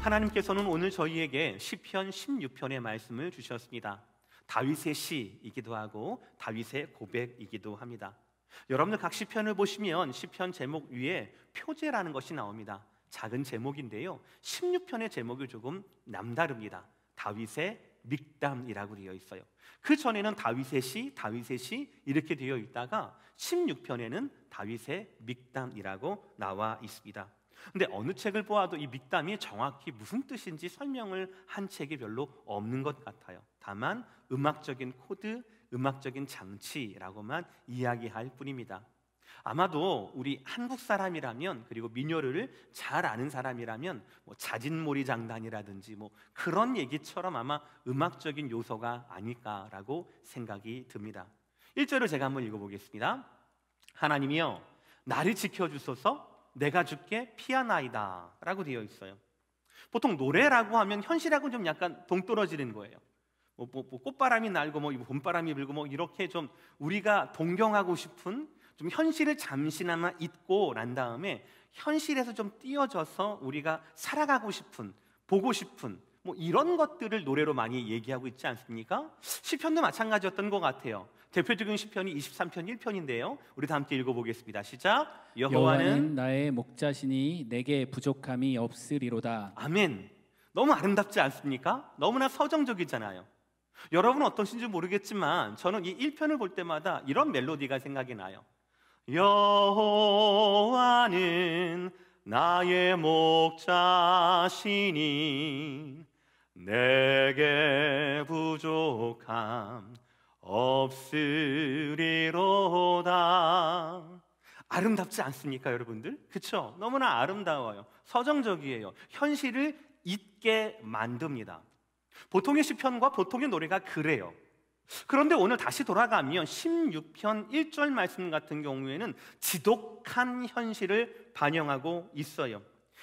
하나님께서는 오늘 저희에게 시편 16편의 말씀을 주셨습니다. 다윗의 시이기도 하고 다윗의 고백이기도 합니다. 여러분들 각 시편을 보시면 시편 제목 위에 표제라는 것이 나옵니다. 작은 제목인데요, 16편의 제목이 조금 남다릅니다. 다윗의 믹담이라고 되어 있어요. 그 전에는 다윗의 시 이렇게 되어 있다가 16편에는 다윗의 믹담이라고 나와 있습니다. 근데 어느 책을 보아도 이 믹담이 정확히 무슨 뜻인지 설명을 한 책이 별로 없는 것 같아요. 다만 음악적인 코드, 음악적인 장치라고만 이야기할 뿐입니다. 아마도 우리 한국 사람이라면, 그리고 민요를 잘 아는 사람이라면 자진몰이 장단이라든지 그런 얘기처럼 아마 음악적인 요소가 아닐까라고 생각이 듭니다. 1절을 제가 한번 읽어보겠습니다. 하나님이여 나를 지켜주소서, 내가 주께 피하나이다 라고 되어 있어요. 보통 노래라고 하면 현실하고 좀 약간 동떨어지는 거예요. 꽃바람이 날고 봄바람이 불고 이렇게 좀 우리가 동경하고 싶은, 좀 현실을 잠시나마 잊고 난 다음에 현실에서 좀 띄어져서 우리가 살아가고 싶은, 보고 싶은 이런 것들을 노래로 많이 얘기하고 있지 않습니까? 시편도 마찬가지였던 것 같아요. 대표적인 시편이 23편 1편인데요 우리 다 함께 읽어보겠습니다. 시작. 여호와는 나의 목자시니 내게 부족함이 없으리로다. 아멘. 너무 아름답지 않습니까? 너무나 서정적이잖아요. 여러분은 어떠신지 모르겠지만 저는 이 1편을 볼 때마다 이런 멜로디가 생각이 나요. 여호와는 나의 목자시니 내게 부족함 없으리로다. 아름답지 않습니까, 여러분들? 그쵸? 너무나 아름다워요. 서정적이에요. 현실을 잊게 만듭니다. 보통의 시편과 보통의 노래가 그래요. 그런데 오늘 다시 돌아가면 16편 1절 말씀 같은 경우에는 지독한 현실을 반영하고 있어요.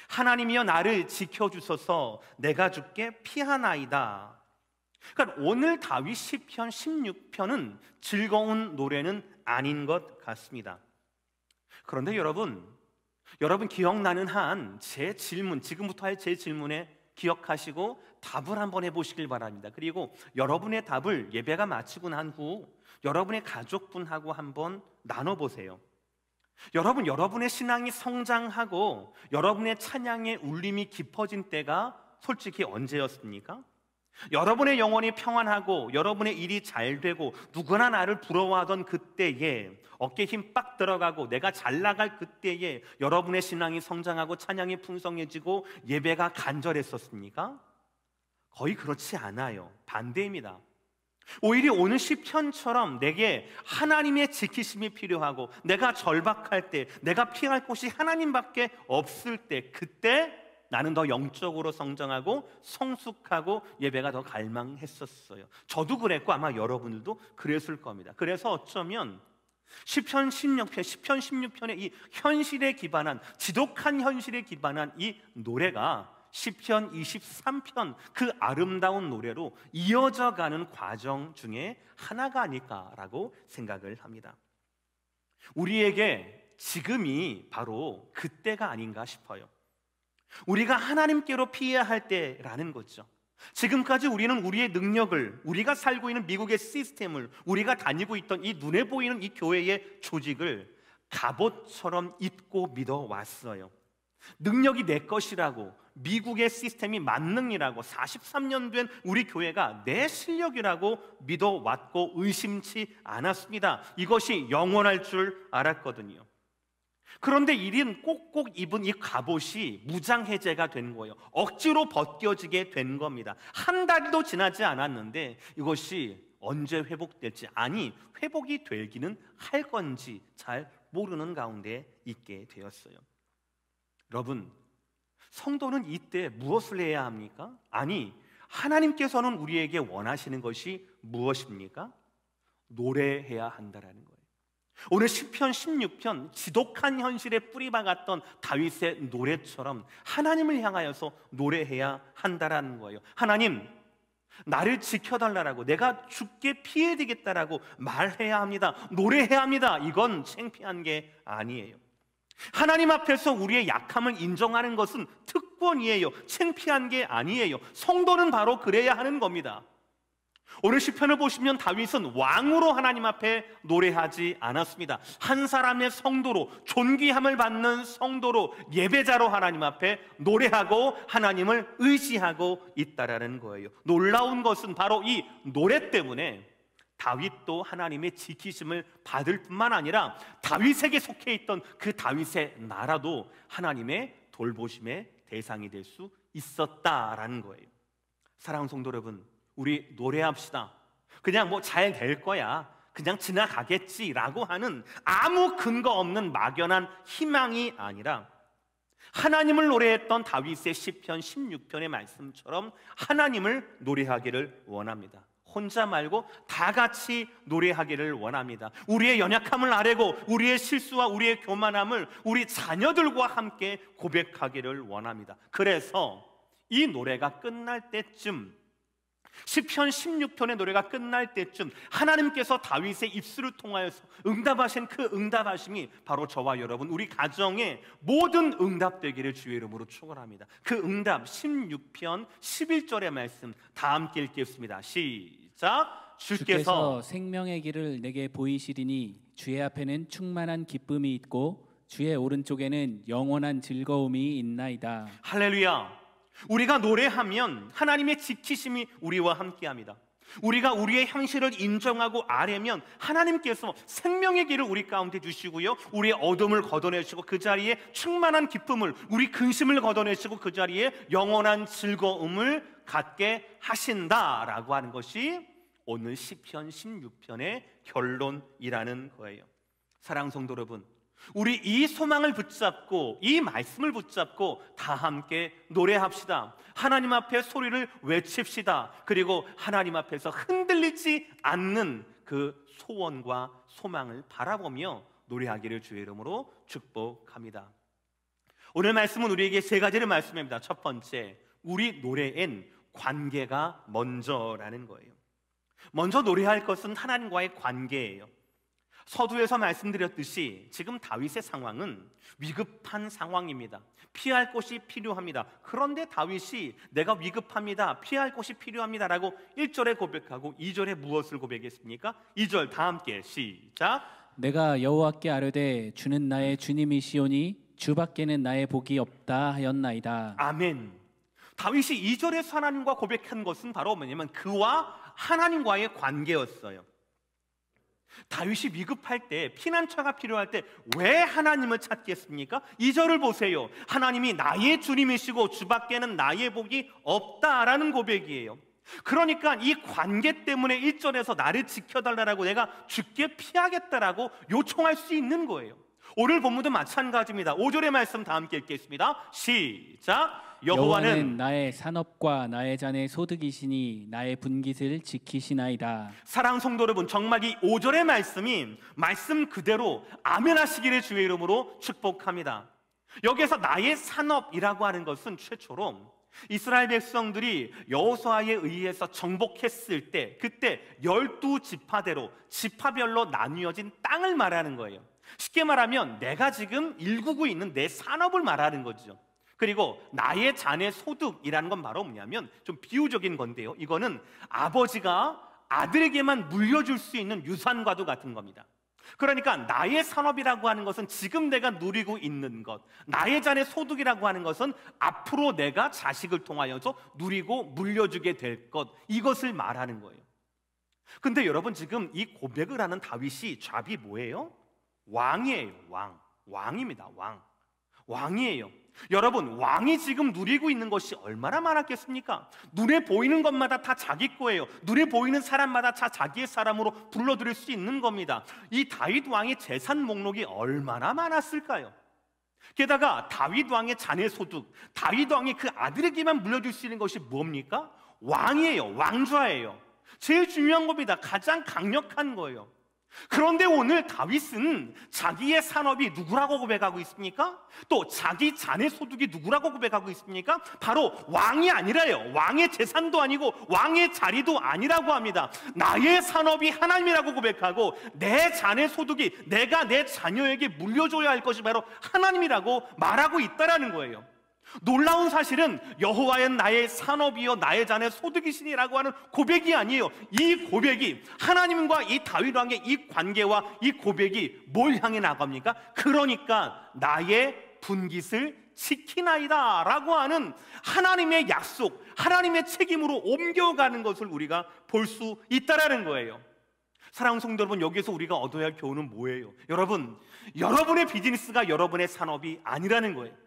하나님이여 나를 지켜주소서, 내가 주께 피하나이다. 그러니까 오늘 다윗 시편 16편은 즐거운 노래는 아닌 것 같습니다. 그런데 여러분 기억나는 한 제 질문, 지금부터 할 제 질문에 기억하시고 답을 한번 해보시길 바랍니다. 그리고 여러분의 답을 예배가 마치고 난 후 여러분의 가족분하고 한번 나눠보세요. 여러분의 신앙이 성장하고 여러분의 찬양의 울림이 깊어진 때가 솔직히 언제였습니까? 여러분의 영혼이 평안하고 여러분의 일이 잘 되고 누구나 나를 부러워하던 그때에, 어깨에 힘 빡 들어가고 내가 잘 나갈 그때에 여러분의 신앙이 성장하고 찬양이 풍성해지고 예배가 간절했었습니까? 거의 그렇지 않아요. 반대입니다. 오히려 오늘 시편처럼 내게 하나님의 지키심이 필요하고 내가 절박할 때, 내가 피할 곳이 하나님밖에 없을 때, 그때 나는 더 영적으로 성장하고 성숙하고 예배가 더 갈망했었어요. 저도 그랬고 아마 여러분들도 그랬을 겁니다. 그래서 어쩌면 시편 16편의 이 현실에 기반한, 지독한 현실에 기반한 이 노래가 시편 23편 그 아름다운 노래로 이어져 가는 과정 중에 하나가 아닐까라고 생각을 합니다. 우리에게 지금이 바로 그때가 아닌가 싶어요. 우리가 하나님께로 피해야 할 때라는 거죠. 지금까지 우리는 우리의 능력을, 우리가 살고 있는 미국의 시스템을, 우리가 다니고 있던 이 눈에 보이는 이 교회의 조직을 갑옷처럼 잊고 믿어왔어요. 능력이 내 것이라고, 미국의 시스템이 만능이라고, 43년 된 우리 교회가 내 실력이라고 믿어왔고 의심치 않았습니다. 이것이 영원할 줄 알았거든요. 그런데 이린 꼭꼭 입은 이 갑옷이 무장해제가 된 거예요. 억지로 벗겨지게 된 겁니다. 한 달도 지나지 않았는데 이것이 언제 회복될지, 아니 회복이 되기는 할 건지 잘 모르는 가운데 있게 되었어요. 여러분, 성도는 이때 무엇을 해야 합니까? 아니, 하나님께서는 우리에게 원하시는 것이 무엇입니까? 노래해야 한다라는 거예요. 오늘 시편 16편 지독한 현실에 뿌리박았던 다윗의 노래처럼 하나님을 향하여서 노래해야 한다라는 거예요. 하나님, 나를 지켜달라고, 내가 죽게 피해되겠다라고 말해야 합니다. 노래해야 합니다. 이건 창피한 게 아니에요. 하나님 앞에서 우리의 약함을 인정하는 것은 특권이에요. 창피한 게 아니에요. 성도는 바로 그래야 하는 겁니다. 오늘 시편을 보시면 다윗은 왕으로 하나님 앞에 노래하지 않았습니다. 한 사람의 성도로, 존귀함을 받는 성도로, 예배자로 하나님 앞에 노래하고 하나님을 의지하고 있다라는 거예요. 놀라운 것은 바로 이 노래 때문에 다윗도 하나님의 지키심을 받을 뿐만 아니라 다윗에게 속해 있던 그 다윗의 나라도 하나님의 돌보심의 대상이 될 수 있었다라는 거예요. 사랑하는 성도 여러분, 우리 노래합시다. 그냥 뭐 잘 될 거야, 그냥 지나가겠지라고 하는 아무 근거 없는 막연한 희망이 아니라 하나님을 노래했던 다윗의 시편 16편의 말씀처럼 하나님을 노래하기를 원합니다. 혼자 말고 다 같이 노래하기를 원합니다. 우리의 연약함을 아뢰고 우리의 실수와 우리의 교만함을 우리 자녀들과 함께 고백하기를 원합니다. 그래서 이 노래가 끝날 때쯤, 시편 16편의 노래가 끝날 때쯤 하나님께서 다윗의 입술을 통하여서 응답하신 그 응답하심이 바로 저와 여러분, 우리 가정의 모든 응답되기를 주의 이름으로 축원합니다. 그 응답 16편 11절의 말씀 다 함께 읽겠습니다. 시작. 주께서 생명의 길을 내게 보이시리니 주의 앞에는 충만한 기쁨이 있고 주의 오른쪽에는 영원한 즐거움이 있나이다. 할렐루야. 우리가 노래하면 하나님의 지키심이 우리와 함께합니다. 우리가 우리의 현실을 인정하고 아뢰면 하나님께서 생명의 길을 우리 가운데 주시고요, 우리의 어둠을 걷어내시고 그 자리에 충만한 기쁨을, 우리 근심을 걷어내시고 그 자리에 영원한 즐거움을 갖게 하신다라고 하는 것이 오늘 시편 16편의 결론이라는 거예요. 사랑하는 성도 여러분, 우리 이 소망을 붙잡고 이 말씀을 붙잡고 다 함께 노래합시다. 하나님 앞에 소리를 외칩시다. 그리고 하나님 앞에서 흔들리지 않는 그 소원과 소망을 바라보며 노래하기를 주의 이름으로 축복합니다. 오늘 말씀은 우리에게 세 가지를 말씀합니다. 첫 번째, 우리 노래엔 관계가 먼저라는 거예요. 먼저 노래할 것은 하나님과의 관계예요. 서두에서 말씀드렸듯이 지금 다윗의 상황은 위급한 상황입니다. 피할 곳이 필요합니다. 그런데 다윗이 내가 위급합니다, 피할 곳이 필요합니다라고 1절에 고백하고 2절에 무엇을 고백했습니까? 2절 다 함께 시작. 내가 여호와께 아뢰되 주는 나의 주님이시오니 주밖에는 나의 복이 없다 하였나이다. 아멘. 다윗이 2절에서 하나님과 고백한 것은 바로 뭐냐면 그와 하나님과의 관계였어요. 다윗이 위급할 때, 피난처가 필요할 때 왜 하나님을 찾겠습니까? 2절을 보세요. 하나님이 나의 주님이시고 주밖에는 나의 복이 없다라는 고백이에요. 그러니까 이 관계 때문에 1절에서 나를 지켜달라고, 내가 죽게 피하겠다라고 요청할 수 있는 거예요. 오늘 본문도 마찬가지입니다. 5절의 말씀 다 함께 읽겠습니다. 시작. 여호와는 나의 산업과 나의 잔의 소득이시니 나의 분깃을 지키시나이다. 사랑하는 성도 여러분, 정말 이 5절의 말씀이 말씀 그대로 아멘 하시기를 주의 이름으로 축복합니다. 여기에서 나의 산업이라고 하는 것은 최초로 이스라엘 백성들이 여호수아에 의해서 정복했을 때, 그때 12지파대로 지파별로 나뉘어진 땅을 말하는 거예요. 쉽게 말하면 내가 지금 일구고 있는 내 산업을 말하는 거죠. 그리고 나의 잔의 소득이라는 건 바로 뭐냐면, 좀 비유적인 건데요, 이거는 아버지가 아들에게만 물려줄 수 있는 유산과도 같은 겁니다. 그러니까 나의 산업이라고 하는 것은 지금 내가 누리고 있는 것, 나의 잔의 소득이라고 하는 것은 앞으로 내가 자식을 통하여서 누리고 물려주게 될 것, 이것을 말하는 거예요. 근데 여러분, 지금 이 고백을 하는 다윗이 잡이 뭐예요? 왕이에요. 왕입니다. 왕이에요. 여러분, 왕이 지금 누리고 있는 것이 얼마나 많았겠습니까? 눈에 보이는 것마다 다 자기 거예요. 눈에 보이는 사람마다 다 자기의 사람으로 불러들일 수 있는 겁니다. 이 다윗 왕의 재산 목록이 얼마나 많았을까요? 게다가 다윗 왕의 잔의 소득, 다윗 왕이 그 아들에게만 물려줄 수 있는 것이 뭡니까? 왕이에요. 왕좌예요. 제일 중요한 겁니다. 가장 강력한 거예요. 그런데 오늘 다윗은 자기의 산업이 누구라고 고백하고 있습니까? 또 자기 자네 소득이 누구라고 고백하고 있습니까? 바로 왕이 아니라요. 왕의 재산도 아니고 왕의 자리도 아니라고 합니다. 나의 산업이 하나님이라고 고백하고 내 자네 소득이 내가 내 자녀에게 물려줘야 할 것이 바로 하나님이라고 말하고 있다라는 거예요. 놀라운 사실은 여호와의 나의 산업이요 나의 자네 소득이시니라고 하는 고백이 아니에요. 이 고백이 하나님과 이 다윗 왕의 이 관계와 이 고백이 뭘 향해 나갑니까? 그러니까 나의 분깃을 지키나이다 라고 하는 하나님의 약속, 하나님의 책임으로 옮겨가는 것을 우리가 볼 수 있다라는 거예요. 사랑하는 성도 여러분, 여기에서 우리가 얻어야 할 교훈은 뭐예요? 여러분, 여러분의 비즈니스가 여러분의 산업이 아니라는 거예요.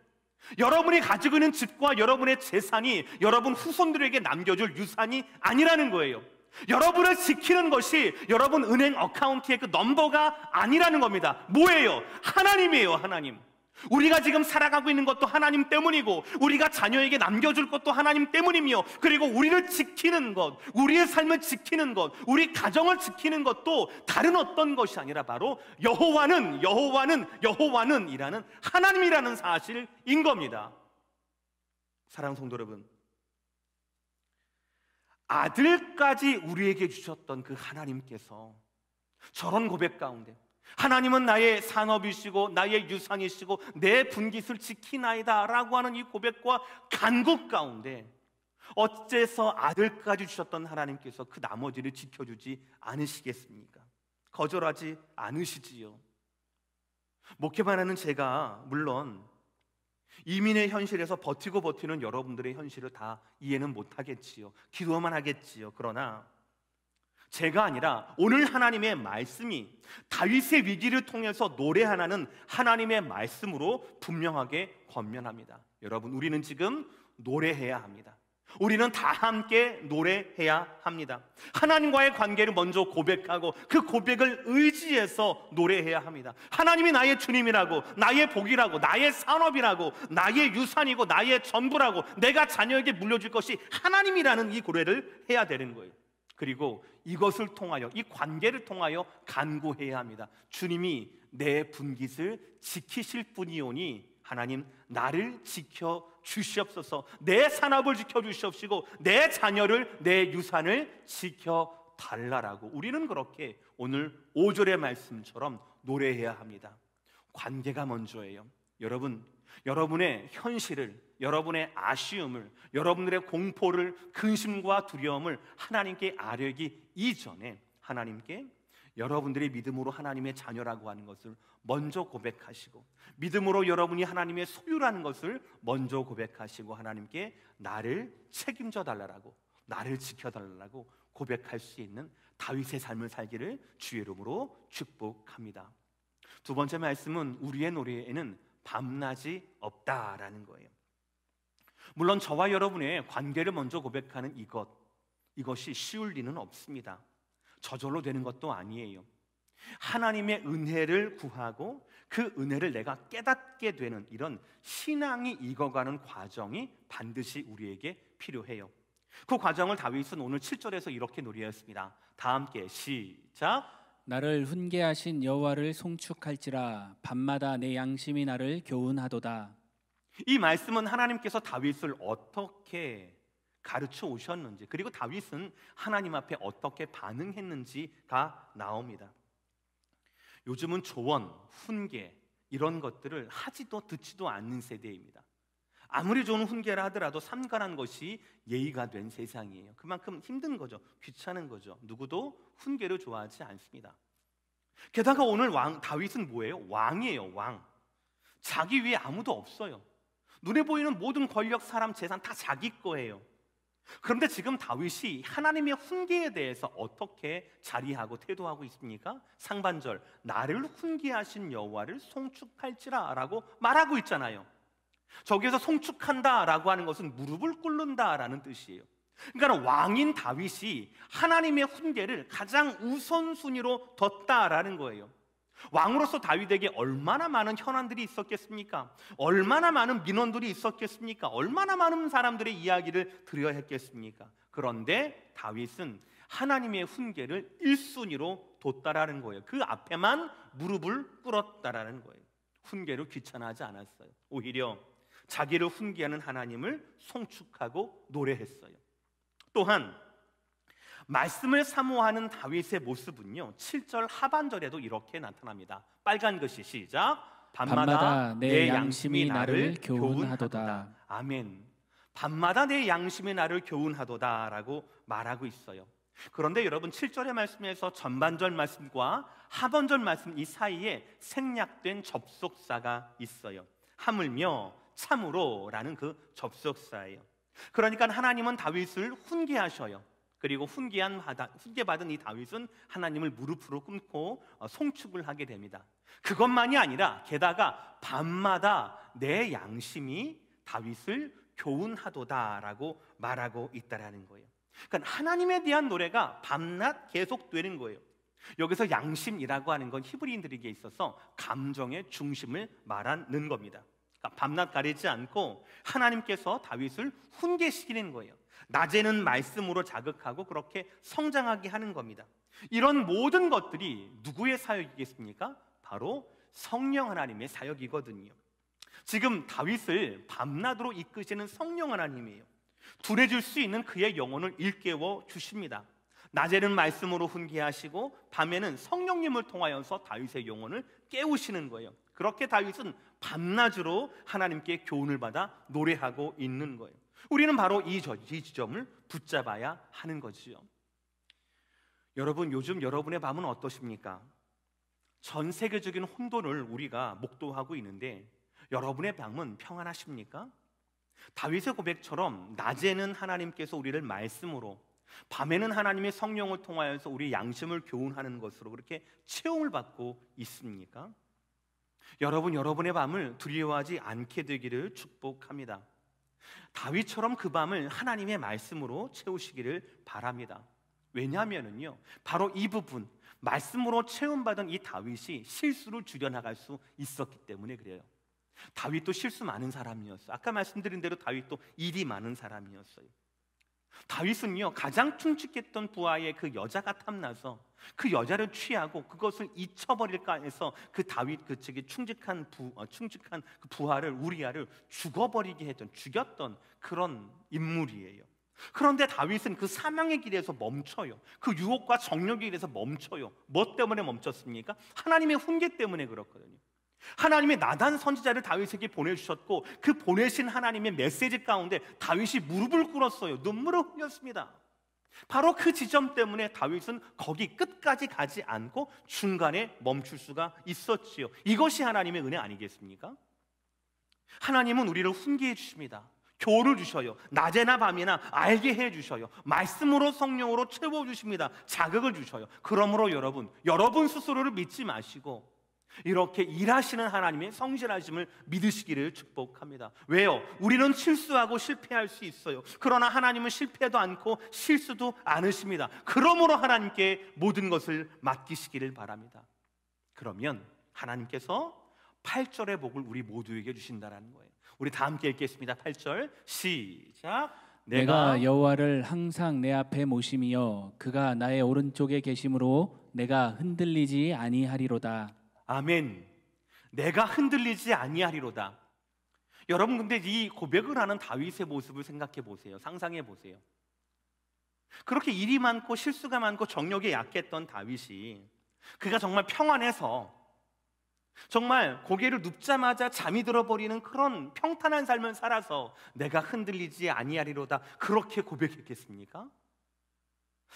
여러분이 가지고 있는 집과 여러분의 재산이 여러분 후손들에게 남겨줄 유산이 아니라는 거예요. 여러분을 지키는 것이 여러분 은행 어카운트의 그 넘버가 아니라는 겁니다. 뭐예요? 하나님이에요. 하나님. 우리가 지금 살아가고 있는 것도 하나님 때문이고 우리가 자녀에게 남겨줄 것도 하나님 때문이며 그리고 우리를 지키는 것, 우리의 삶을 지키는 것, 우리 가정을 지키는 것도 다른 어떤 것이 아니라 바로 여호와는 이라는 하나님이라는 사실인 겁니다. 사랑하는 성도 여러분, 아들까지 우리에게 주셨던 그 하나님께서 저런 고백 가운데 하나님은 나의 산업이시고 나의 유산이시고 내 분깃을 지키나이다 라고 하는 이 고백과 간구 가운데 어째서 아들까지 주셨던 하나님께서 그 나머지를 지켜주지 않으시겠습니까? 거절하지 않으시지요. 목회만 하는 제가 물론 이민의 현실에서 버티는 여러분들의 현실을 다 이해는 못하겠지요. 기도만 하겠지요. 그러나 제가 아니라 오늘 하나님의 말씀이 다윗의 위기를 통해서 노래하는 하나님의 말씀으로 분명하게 권면합니다. 여러분, 우리는 지금 노래해야 합니다. 우리는 다 함께 노래해야 합니다. 하나님과의 관계를 먼저 고백하고 그 고백을 의지해서 노래해야 합니다. 하나님이 나의 주님이라고, 나의 복이라고, 나의 산업이라고, 나의 유산이고 나의 전부라고, 내가 자녀에게 물려줄 것이 하나님이라는 이 고백을 해야 되는 거예요. 그리고 이것을 통하여, 이 관계를 통하여 간구해야 합니다. 주님이 내 분깃을 지키실 분이오니 하나님 나를 지켜 주시옵소서. 내 산업을 지켜 주시옵시고 내 자녀를, 내 유산을 지켜 달라라고 우리는 그렇게 오늘 5절의 말씀처럼 노래해야 합니다. 관계가 먼저예요. 여러분, 여러분의 현실을, 여러분의 아쉬움을, 여러분들의 공포를, 근심과 두려움을 하나님께 아뢰기 이전에 하나님께 여러분들의 믿음으로 하나님의 자녀라고 하는 것을 먼저 고백하시고, 믿음으로 여러분이 하나님의 소유라는 것을 먼저 고백하시고 하나님께 나를 책임져 달라고, 나를 지켜달라고 고백할 수 있는 다윗의 삶을 살기를 주의 이름으로 축복합니다. 두 번째 말씀은 우리의 노래에는 밤낮이 없다라는 거예요. 물론 저와 여러분의 관계를 먼저 고백하는 이것이 쉬울 리는 없습니다. 저절로 되는 것도 아니에요. 하나님의 은혜를 구하고 그 은혜를 내가 깨닫게 되는 이런 신앙이 익어가는 과정이 반드시 우리에게 필요해요. 그 과정을 다윗은 오늘 7절에서 이렇게 노래했습니다. 다 함께 시작. 나를 훈계하신 여호와를 송축할지라 밤마다 내 양심이 나를 교훈하도다. 이 말씀은 하나님께서 다윗을 어떻게 가르쳐 오셨는지, 그리고 다윗은 하나님 앞에 어떻게 반응했는지가 나옵니다. 요즘은 조언, 훈계 이런 것들을 하지도 듣지도 않는 세대입니다. 아무리 좋은 훈계를 하더라도 삼가한 것이 예의가 된 세상이에요. 그만큼 힘든 거죠. 귀찮은 거죠. 누구도 훈계를 좋아하지 않습니다. 게다가 오늘 다윗은 뭐예요? 왕이에요. 왕. 자기 위에 아무도 없어요. 눈에 보이는 모든 권력, 사람, 재산 다 자기 거예요. 그런데 지금 다윗이 하나님의 훈계에 대해서 어떻게 자리하고 태도하고 있습니까? 상반절, 나를 훈계하신 여호와를 송축할지라 라고 말하고 있잖아요. 저기에서 송축한다 라고 하는 것은 무릎을 꿇는다 라는 뜻이에요. 그러니까 왕인 다윗이 하나님의 훈계를 가장 우선순위로 뒀다라는 거예요. 왕으로서 다윗에게 얼마나 많은 현안들이 있었겠습니까? 얼마나 많은 민원들이 있었겠습니까? 얼마나 많은 사람들의 이야기를 들어야 했겠습니까? 그런데 다윗은 하나님의 훈계를 1순위로 뒀다라는 거예요. 그 앞에만 무릎을 꿇었다라는 거예요. 훈계를 귀찮아하지 않았어요. 오히려 자기를 훈계하는 하나님을 송축하고 노래했어요. 또한 말씀을 사모하는 다윗의 모습은요, 7절 하반절에도 이렇게 나타납니다. 빨간 글씨 시작. 밤마다 내 양심이 나를 교훈하도다. 아멘. 밤마다 내 양심이 나를 교훈하도다 라고 말하고 있어요. 그런데 여러분, 7절의 말씀에서 전반절 말씀과 하반절 말씀 이 사이에 생략된 접속사가 있어요. 하물며 참으로 라는 그 접속사예요. 그러니까 하나님은 다윗을 훈계하셔요. 그리고 훈계받은 이 다윗은 하나님을 무릎으로 꿇고 송축을 하게 됩니다. 그것만이 아니라 게다가 밤마다 내 양심이 다윗을 교훈하도다라고 말하고 있다라는 거예요. 그러니까 하나님에 대한 노래가 밤낮 계속되는 거예요. 여기서 양심이라고 하는 건 히브리인들에게 있어서 감정의 중심을 말하는 겁니다. 그러니까 밤낮 가리지 않고 하나님께서 다윗을 훈계시키는 거예요. 낮에는 말씀으로 자극하고 그렇게 성장하게 하는 겁니다. 이런 모든 것들이 누구의 사역이겠습니까? 바로 성령 하나님의 사역이거든요. 지금 다윗을 밤낮으로 이끄시는 성령 하나님이에요. 둔해질 수 있는 그의 영혼을 일깨워 주십니다. 낮에는 말씀으로 훈계하시고 밤에는 성령님을 통하여서 다윗의 영혼을 깨우시는 거예요. 그렇게 다윗은 밤낮으로 하나님께 교훈을 받아 노래하고 있는 거예요. 우리는 바로 이 지점을 붙잡아야 하는 거지요. 여러분, 요즘 여러분의 밤은 어떠십니까? 전 세계적인 혼돈을 우리가 목도하고 있는데 여러분의 밤은 평안하십니까? 다윗의 고백처럼 낮에는 하나님께서 우리를 말씀으로, 밤에는 하나님의 성령을 통하여서 우리 양심을 교훈하는 것으로 그렇게 채움을 받고 있습니까? 여러분, 여러분의 밤을 두려워하지 않게 되기를 축복합니다. 다윗처럼 그 밤을 하나님의 말씀으로 채우시기를 바랍니다. 왜냐하면요, 바로 이 부분, 말씀으로 채움받은 이 다윗이 실수를 줄여나갈 수 있었기 때문에 그래요. 다윗도 실수 많은 사람이었어요. 아까 말씀드린 대로 다윗도 일이 많은 사람이었어요. 다윗은요, 가장 충직했던 부하의 그 여자가 탐나서 그 여자를 취하고 그것을 잊혀버릴까 해서 그 다윗 그 측에 충직한 그 부하를, 우리아를 죽였던 그런 인물이에요. 그런데 다윗은 그 사망의 길에서 멈춰요. 그 유혹과 정욕의 길에서 멈춰요. 뭐 때문에 멈췄습니까? 하나님의 훈계 때문에 그렇거든요. 하나님의 나단 선지자를 다윗에게 보내주셨고 그 보내신 하나님의 메시지 가운데 다윗이 무릎을 꿇었어요. 눈물을 흘렸습니다. 바로 그 지점 때문에 다윗은 거기 끝까지 가지 않고 중간에 멈출 수가 있었지요. 이것이 하나님의 은혜 아니겠습니까? 하나님은 우리를 훈계해 주십니다. 교훈을 주셔요. 낮에나 밤이나 알게 해 주셔요. 말씀으로 성령으로 채워 주십니다. 자극을 주셔요. 그러므로 여러분 스스로를 믿지 마시고 이렇게 일하시는 하나님의 성실하심을 믿으시기를 축복합니다. 왜요? 우리는 실수하고 실패할 수 있어요. 그러나 하나님은 실패도 않고 실수도 않으십니다. 그러므로 하나님께 모든 것을 맡기시기를 바랍니다. 그러면 하나님께서 8절의 복을 우리 모두에게 주신다는 거예요. 우리 다 함께 읽겠습니다. 8절 시작. 내가 여호와를 항상 내 앞에 모심이여 그가 나의 오른쪽에 계심으로 내가 흔들리지 아니하리로다. 아멘. 내가 흔들리지 아니하리로다. 여러분, 근데 이 고백을 하는 다윗의 모습을 생각해 보세요. 상상해 보세요. 그렇게 일이 많고 실수가 많고 정욕에 약했던 다윗이 그가 정말 평안해서 정말 고개를 눕자마자 잠이 들어버리는 그런 평탄한 삶을 살아서 내가 흔들리지 아니하리로다 그렇게 고백했겠습니까?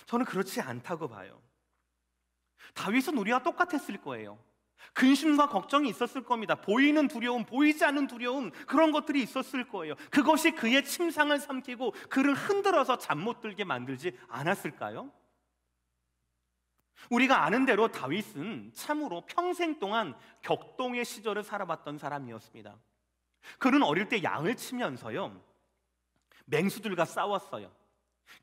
저는 그렇지 않다고 봐요. 다윗은 우리와 똑같았을 거예요. 근심과 걱정이 있었을 겁니다. 보이는 두려움, 보이지 않는 두려움, 그런 것들이 있었을 거예요. 그것이 그의 침상을 삼키고 그를 흔들어서 잠 못 들게 만들지 않았을까요? 우리가 아는 대로 다윗은 참으로 평생 동안 격동의 시절을 살아봤던 사람이었습니다. 그는 어릴 때 양을 치면서요, 맹수들과 싸웠어요.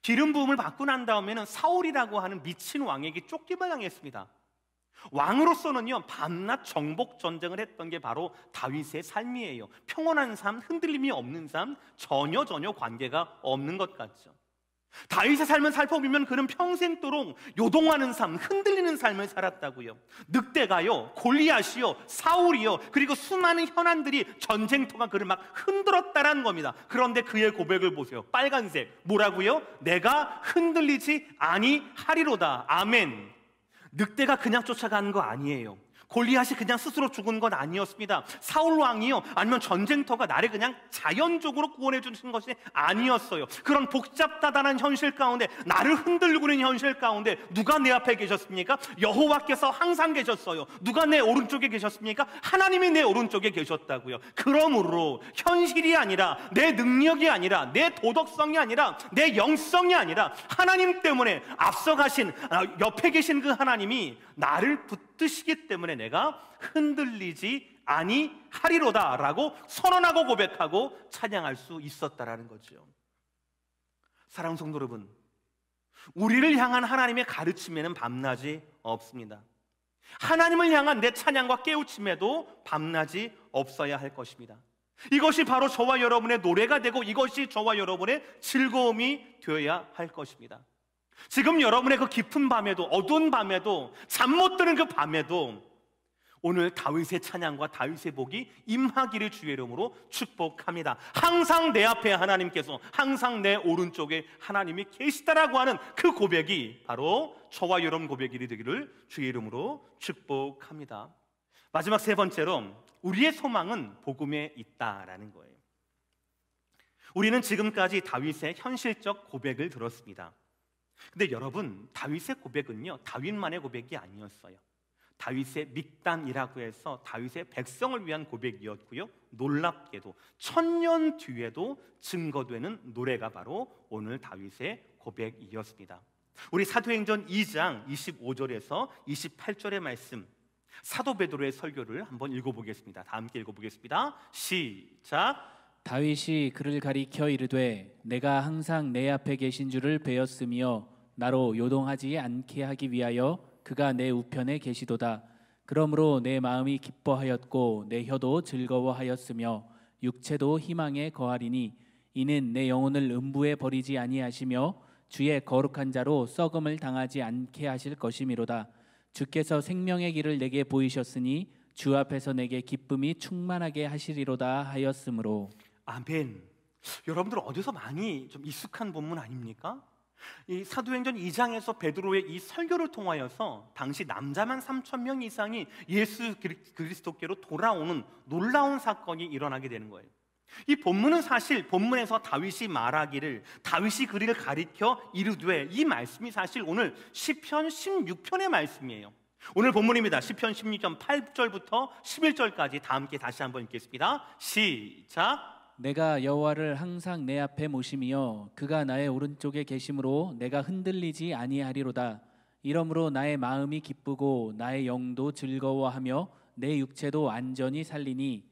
기름 부음을 받고 난 다음에는 사울이라고 하는 미친 왕에게 쫓기만 당했습니다. 왕으로서는요, 밤낮 정복 전쟁을 했던 게 바로 다윗의 삶이에요. 평온한 삶, 흔들림이 없는 삶, 전혀 관계가 없는 것 같죠. 다윗의 삶을 살펴보면 그는 평생도록 요동하는 삶, 흔들리는 삶을 살았다고요. 늑대가요, 골리앗이요, 사울이요, 그리고 수많은 현안들이, 전쟁터가 그를 막 흔들었다라는 겁니다. 그런데 그의 고백을 보세요. 빨간색, 뭐라고요? 내가 흔들리지 아니하리로다. 아멘. 늑대가 그냥 쫓아가는 거 아니에요. 골리앗이 그냥 스스로 죽은 건 아니었습니다. 사울 왕이요, 아니면 전쟁터가 나를 그냥 자연적으로 구원해 주신 것이 아니었어요. 그런 복잡다단한 현실 가운데, 나를 흔들고 있는 현실 가운데 누가 내 앞에 계셨습니까? 여호와께서 항상 계셨어요. 누가 내 오른쪽에 계셨습니까? 하나님이 내 오른쪽에 계셨다고요. 그러므로 현실이 아니라, 내 능력이 아니라, 내 도덕성이 아니라, 내 영성이 아니라, 하나님 때문에 앞서가신, 옆에 계신 그 하나님이 나를 붙드시기 때문에 내가 흔들리지 아니하리로다 라고 선언하고 고백하고 찬양할 수 있었다라는 거죠. 사랑하는 성도 여러분, 우리를 향한 하나님의 가르침에는 밤낮이 없습니다. 하나님을 향한 내 찬양과 깨우침에도 밤낮이 없어야 할 것입니다. 이것이 바로 저와 여러분의 노래가 되고, 이것이 저와 여러분의 즐거움이 되어야 할 것입니다. 지금 여러분의 그 깊은 밤에도, 어두운 밤에도, 잠 못 드는 그 밤에도 오늘 다윗의 찬양과 다윗의 복이 임하기를 주의 이름으로 축복합니다. 항상 내 앞에 하나님께서, 항상 내 오른쪽에 하나님이 계시다라고 하는 그 고백이 바로 저와 여러분 고백이 되기를 주의 이름으로 축복합니다. 마지막 세 번째로, 우리의 소망은 복음에 있다라는 거예요. 우리는 지금까지 다윗의 현실적 고백을 들었습니다. 근데 여러분, 다윗의 고백은요, 다윗만의 고백이 아니었어요. 다윗의 믹단이라고 해서 다윗의 백성을 위한 고백이었고요, 놀랍게도 1000년 뒤에도 증거되는 노래가 바로 오늘 다윗의 고백이었습니다. 우리 사도행전 2장 25절에서 28절의 말씀, 사도 베드로의 설교를 한번 읽어보겠습니다. 다 함께 읽어보겠습니다. 시작. 다윗이 그를 가리켜 이르되 내가 항상 내 앞에 계신 줄을 배웠으며 나로 요동하지 않게 하기 위하여 그가 내 우편에 계시도다. 그러므로 내 마음이 기뻐하였고 내 혀도 즐거워하였으며 육체도 희망에 거하리니 이는 내 영혼을 음부에 버리지 아니하시며 주의 거룩한 자로 썩음을 당하지 않게 하실 것이미로다. 주께서 생명의 길을 내게 보이셨으니 주 앞에서 내게 기쁨이 충만하게 하시리로다 하였으므로. 아멘. 여러분들 어디서 많이 좀 익숙한 본문 아닙니까? 이 사도행전 2장에서 베드로의 이 설교를 통하여서 당시 남자만 3000명 이상이 예수 그리스도께로 돌아오는 놀라운 사건이 일어나게 되는 거예요. 이 본문은 사실 본문에서 다윗이 말하기를, 다윗이 그를 가리켜 이르되, 이 말씀이 사실 오늘 시편 16편의 말씀이에요. 오늘 본문입니다. 시편 16편 8절부터 11절까지 다 함께 다시 한번 읽겠습니다. 시작. 내가 여호와를 항상 내 앞에 모심이여 그가 나의 오른쪽에 계심으로 내가 흔들리지 아니하리로다. 이러므로 나의 마음이 기쁘고 나의 영도 즐거워하며 내 육체도 안전히 살리니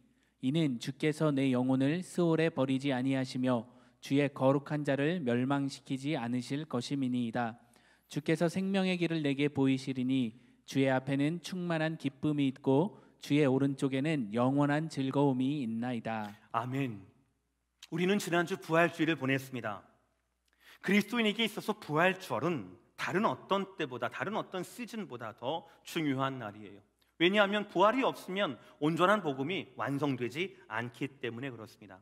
이는 주께서 내 영혼을 스올에 버리지 아니하시며 주의 거룩한 자를 멸망시키지 않으실 것임이니이다. 주께서 생명의 길을 내게 보이시리니 주의 앞에는 충만한 기쁨이 있고 주의 오른쪽에는 영원한 즐거움이 있나이다. 아멘. 우리는 지난주 부활주일을 보냈습니다. 그리스도인에게 있어서 부활절은 다른 어떤 때보다, 다른 어떤 시즌보다 더 중요한 날이에요. 왜냐하면 부활이 없으면 온전한 복음이 완성되지 않기 때문에 그렇습니다.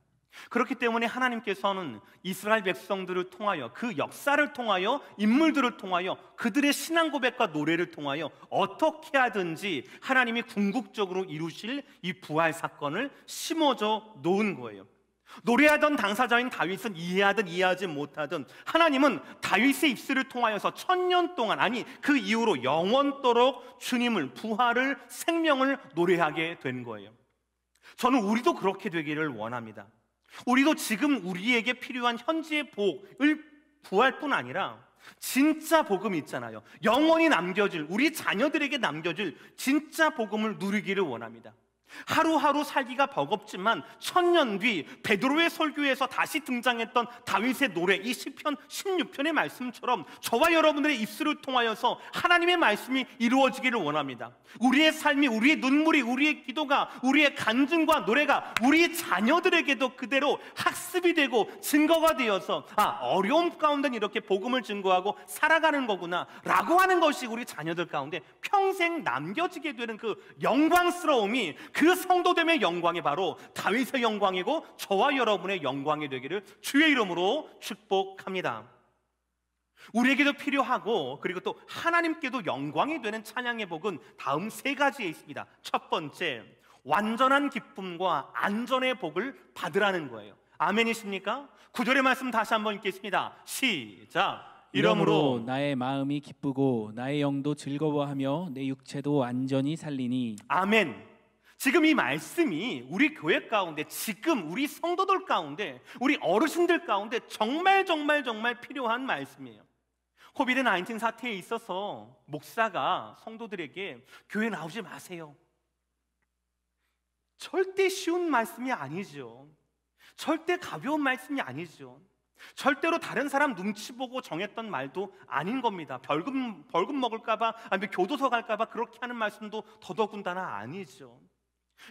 그렇기 때문에 하나님께서는 이스라엘 백성들을 통하여, 그 역사를 통하여, 인물들을 통하여, 그들의 신앙 고백과 노래를 통하여 어떻게 하든지 하나님이 궁극적으로 이루실 이 부활 사건을 심어져 놓은 거예요. 노래하던 당사자인 다윗은 이해하든 이해하지 못하든 하나님은 다윗의 입술을 통하여서 1000년 동안, 아니 그 이후로 영원토록 주님을, 부활을, 생명을 노래하게 된 거예요. 저는 우리도 그렇게 되기를 원합니다. 우리도 지금 우리에게 필요한 현지의 복을, 부활뿐 아니라 진짜 복음 있잖아요. 영원히 남겨질, 우리 자녀들에게 남겨질 진짜 복음을 누리기를 원합니다. 하루하루 살기가 버겁지만 1000년 뒤 베드로의 설교에서 다시 등장했던 다윗의 노래, 이 시편 16편의 말씀처럼 저와 여러분들의 입술을 통하여서 하나님의 말씀이 이루어지기를 원합니다. 우리의 삶이, 우리의 눈물이, 우리의 기도가, 우리의 간증과 노래가 우리 자녀들에게도 그대로 학습이 되고 증거가 되어서 어려움 가운데는 이렇게 복음을 증거하고 살아가는 거구나 라고 하는 것이 우리 자녀들 가운데 평생 남겨지게 되는 그 영광스러움이, 그 성도됨의 영광이 바로 다윗의 영광이고 저와 여러분의 영광이 되기를 주의 이름으로 축복합니다. 우리에게도 필요하고 그리고 또 하나님께도 영광이 되는 찬양의 복은 다음 3가지에 있습니다. 첫 번째, 완전한 기쁨과 안전의 복을 받으라는 거예요. 아멘이십니까? 9절의 말씀 다시 한번 읽겠습니다. 시작. 이러므로 나의 마음이 기쁘고 나의 영도 즐거워하며 내 육체도 안전히 살리니. 아멘. 지금 이 말씀이 우리 교회 가운데, 지금 우리 성도들 가운데, 우리 어르신들 가운데 정말 필요한 말씀이에요. 코비드-19 사태에 있어서 목사가 성도들에게 교회 나오지 마세요. 절대 쉬운 말씀이 아니죠. 절대 가벼운 말씀이 아니죠. 절대로 다른 사람 눈치 보고 정했던 말도 아닌 겁니다. 벌금 먹을까봐, 아니면 교도소 갈까봐 그렇게 하는 말씀도 더더군다나 아니죠.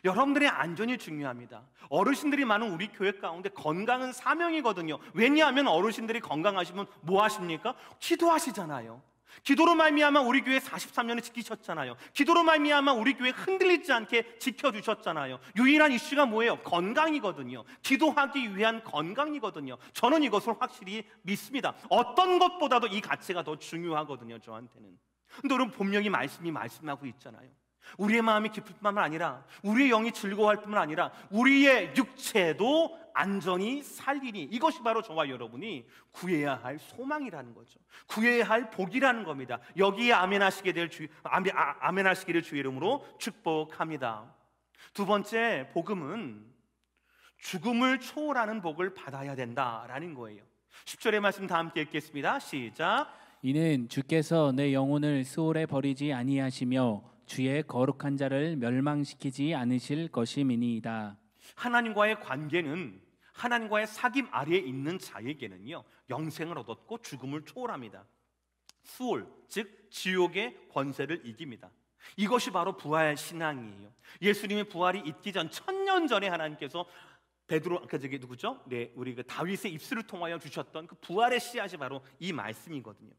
여러분들의 안전이 중요합니다. 어르신들이 많은 우리 교회 가운데 건강은 사명이거든요. 왜냐하면 어르신들이 건강하시면 뭐 하십니까? 기도하시잖아요. 기도로 말미암아 우리 교회 43년을 지키셨잖아요. 기도로 말미암아 우리 교회 흔들리지 않게 지켜주셨잖아요. 유일한 이슈가 뭐예요? 건강이거든요. 기도하기 위한 건강이거든요. 저는 이것을 확실히 믿습니다. 어떤 것보다도 이 가치가 더 중요하거든요, 저한테는. 근데 여러분, 분명히 말씀이 말씀하고 있잖아요. 우리의 마음이 기쁠 뿐만 아니라, 우리의 영이 즐거워할 뿐만 아니라 우리의 육체도 안전히 살리니. 이것이 바로 저와 여러분이 구해야 할 소망이라는 거죠. 구해야 할 복이라는 겁니다. 여기에 아멘하시기를 주의 이름으로 축복합니다. 두 번째 복음은 죽음을 초월하는 복을 받아야 된다라는 거예요. 10절의 말씀 다 함께 읽겠습니다. 시작. 이는 주께서 내 영혼을 수월에 버리지 아니하시며 주의 거룩한 자를 멸망시키지 않으실 것임이니이다. 하나님과의 관계는, 하나님과의 사귐 아래에 있는 자에게는요, 영생을 얻었고 죽음을 초월합니다. 수월, 즉 지옥의 권세를 이깁니다. 이것이 바로 부활 신앙이에요. 예수님의 부활이 있기 전 1000년 전에 하나님께서 베드로, 누구죠? 우리 다윗의 입술을 통하여 주셨던 그 부활의 씨앗이 바로 이 말씀이거든요.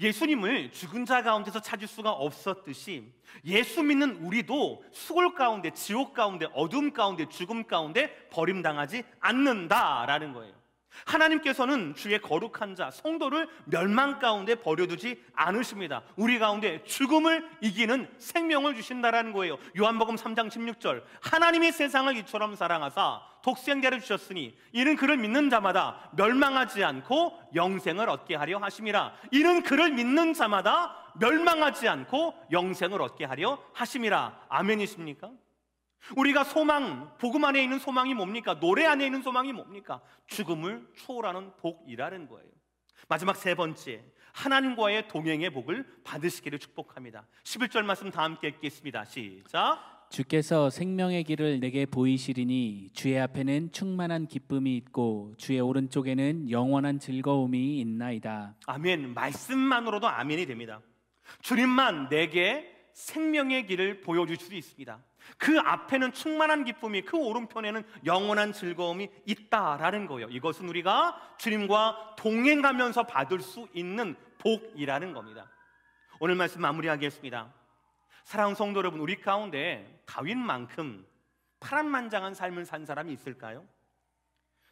예수님을 죽은 자 가운데서 찾을 수가 없었듯이 예수 믿는 우리도 수골 가운데, 지옥 가운데, 어둠 가운데, 죽음 가운데 버림당하지 않는다라는 거예요. 하나님께서는 주의 거룩한 자, 성도를 멸망 가운데 버려두지 않으십니다. 우리 가운데 죽음을 이기는 생명을 주신다라는 거예요. 요한복음 3장 16절, 하나님이 세상을 이처럼 사랑하사 독생자를 주셨으니 이는 그를 믿는 자마다 멸망하지 않고 영생을 얻게 하려 하심이라. 이는 그를 믿는 자마다 멸망하지 않고 영생을 얻게 하려 하심이라. 아멘이십니까? 우리가 소망, 복음 안에 있는 소망이 뭡니까? 노래 안에 있는 소망이 뭡니까? 죽음을 초월하는 복이라는 거예요. 마지막 3번째, 하나님과의 동행의 복을 받으시기를 축복합니다. 11절 말씀 다 함께 읽겠습니다. 시작. 주께서 생명의 길을 내게 보이시리니 주의 앞에는 충만한 기쁨이 있고 주의 오른쪽에는 영원한 즐거움이 있나이다. 아멘. 말씀만으로도 아멘이 됩니다. 주님만 내게 생명의 길을 보여줄 수 있습니다. 그 앞에는 충만한 기쁨이, 그 오른편에는 영원한 즐거움이 있다라는 거예요. 이것은 우리가 주님과 동행하면서 받을 수 있는 복이라는 겁니다. 오늘 말씀 마무리하겠습니다. 사랑하는 성도 여러분, 우리 가운데 다윗만큼 파란만장한 삶을 산 사람이 있을까요?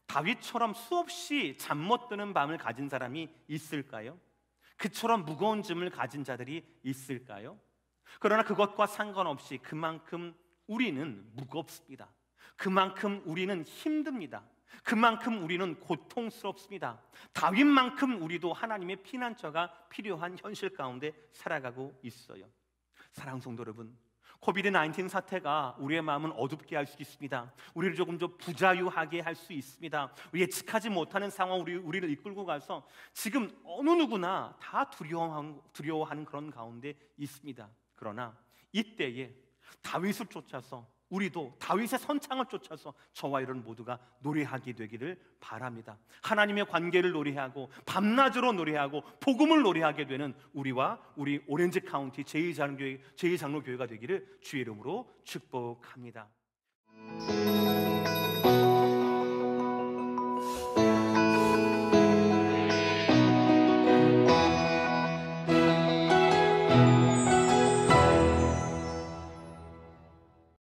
다윗처럼 수없이 잠 못 드는 밤을 가진 사람이 있을까요? 그처럼 무거운 짐을 가진 자들이 있을까요? 그러나 그것과 상관없이 그만큼 우리는 무겁습니다. 그만큼 우리는 힘듭니다. 그만큼 우리는 고통스럽습니다. 다윗만큼 우리도 하나님의 피난처가 필요한 현실 가운데 살아가고 있어요. 사랑하는 성도 여러분, 코비드-19 사태가 우리의 마음은 어둡게 할 수 있습니다. 우리를 조금 더 부자유하게 할 수 있습니다. 예측하지 못하는 상황, 우리를 이끌고 가서 지금 어느 누구나 다 두려워하는 그런 가운데 있습니다. 그러나 이때에 다윗을 쫓아서 우리도 다윗의 선창을 쫓아서 저와 여러분 모두가 노래하게 되기를 바랍니다. 하나님의 관계를 노래하고 밤낮으로 노래하고 복음을 노래하게 되는 우리와 우리 오렌지 카운티 제2장로교회가 되기를 주의 이름으로 축복합니다.